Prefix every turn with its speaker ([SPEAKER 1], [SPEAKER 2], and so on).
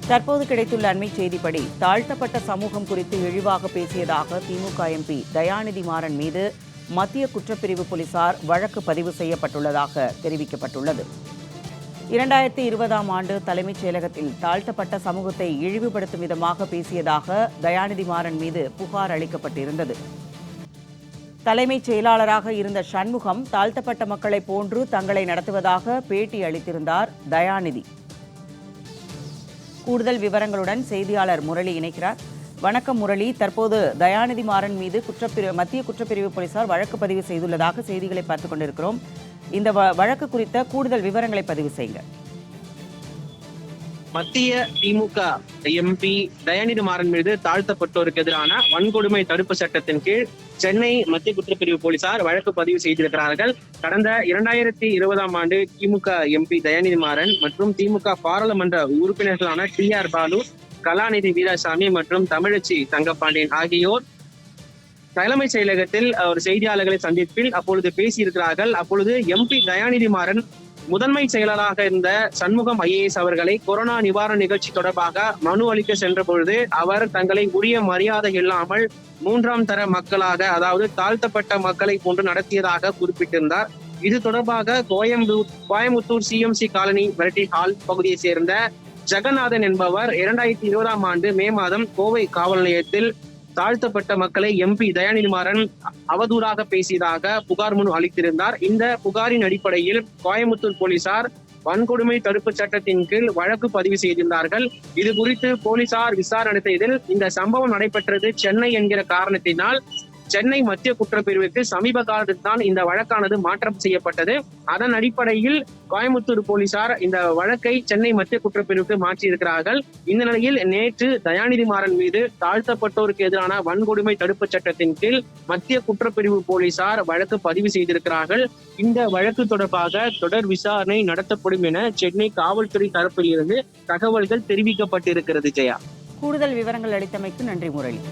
[SPEAKER 1] தற்போது கிடைத்துள்ள அண்மை செய்திப்படி தாழ்த்தப்பட்ட சமூகம் குறித்து இழிவாக பேசியதாக திமுக எம்பி தயாநிதி மாறன் மீது மத்திய குற்றப்பிரிவு போலீசார் வழக்கு பதிவு செய்யப்பட்டுள்ளதாக தெரிவிக்கப்பட்டுள்ளது. 2020ஆம் ஆண்டு தலைமைச் செயலகத்தில் தாழ்த்தப்பட்ட சமூகத்தை இழிவுபடுத்தும் விதமாக பேசியதாக தயாநிதி மாறன் மீது புகார் அளிக்கப்பட்டிருந்தது. தலைமைச் செயலாளராக இருந்த சண்முகம் தாழ்த்தப்பட்ட மக்களை போன்று தங்களை நடத்துவதாக பேட்டி அளித்திருந்தார் தயாநிதி. கூடுதல் விவரங்களுடன் செய்தியாளர் முரளி இணைக்கிறார். வணக்கம் முரளி. தற்போது தயாநிதி மாறன் மீது மத்திய குற்றப்பிரிவு போலீசார் வழக்கு பதிவு செய்துள்ளதாக செய்திகளை பார்த்துக் கொண்டிருக்கிறோம். இந்த வழக்கு குறித்த கூடுதல் விவரங்களை பதிவு செய்யுங்க.
[SPEAKER 2] மத்திய திமுக எம்பி தயாநிதி மாறன் மீது தாழ்த்தப்பட்டோருக்கு எதிரான வன்கொடுமை தடுப்பு சட்டத்தின் கீழ் சென்னை மத்திய குற்றப்பிரிவு போலீசார் வழக்கு பதிவு செய்திருக்கிறார்கள். கடந்த 2020ஆம் ஆண்டு திமுக எம்பி தயாநிதி மாறன் மற்றும் திமுக பாராளுமன்ற உறுப்பினர்களான TR பாலு, கலாநிதி வீராசாமி மற்றும் தமிழச்சி தங்கப்பாண்டியன் ஆகியோர் தலைமைச் செயலகத்தில் ஒரு செய்தியாளர்களை சந்திப்பில் அப்பொழுது பேசியிருக்கிறார்கள். அப்பொழுது எம்பி தயாநிதி மாறன் முதன்மை செயலராக இருந்த சண்முகம் IAS அவர்களை கொரோனா நிவாரண நிகழ்ச்சி தொடர்பாக மனு அளிக்க சென்ற பொழுது அவர் தங்களை உரிய மரியாதை இல்லாமல் 3ஆம் தர மக்களாக, அதாவது தாழ்த்தப்பட்ட மக்களை போன்று நடத்தியதாக குறிப்பிட்டிருந்தார். இது தொடர்பாக Coimbatore CMC colony variety hall பகுதியை சேர்ந்த ஜெகநாதன் என்பவர் 2020ஆம் ஆண்டு மே மாதம் கோவை காவல் நிலையத்தில் தாழ்த்தப்பட்ட மக்களை எம்பி தயாநிதி மாறன் அவதூறாக பேசியதாக புகார் மனு அளித்திருந்தார். இந்த புகாரின் அடிப்படையில் கோயமுத்தூர் போலீசார் வன்கொடுமை தடுப்பு சட்டத்தின் கீழ் வழக்கு பதிவு செய்திருந்தார்கள். இது குறித்து போலீசார் விசாரணை செய்ததில் இந்த சம்பவம் நடைபெற்றது சென்னை என்கிற காரணத்தினால் சென்னை மத்திய குற்றப்பிரிவுக்கு சமீப காலத்தில் தான் இந்த வழக்கானது மாற்றம் செய்யப்பட்டது. அதன் அடிப்படையில் கோயமுத்தூர் போலீசார் இந்த வழக்கை சென்னை மத்திய குற்றப்பிரிவுக்கு மாற்றியிருக்கிறார்கள். இந்த நிலையில் நேற்று தயாநிதி மாறன் மீது தாழ்த்தப்பட்டோருக்கு எதிரான வன்கொடுமை தடுப்பு சட்டத்தின் கீழ் மத்திய குற்றப்பிரிவு போலீசார் வழக்கு பதிவு செய்திருக்கிறார்கள். இந்த வழக்கு தொடர்பாக தொடர் விசாரணை நடத்தப்படும் என சென்னை காவல்துறை தரப்பில் இருந்து தகவல்கள் தெரிவிக்கப்பட்டிருக்கிறது. ஜெயா,
[SPEAKER 1] கூடுதல் விவரங்கள் அளித்தமைக்கு நன்றி முரளி.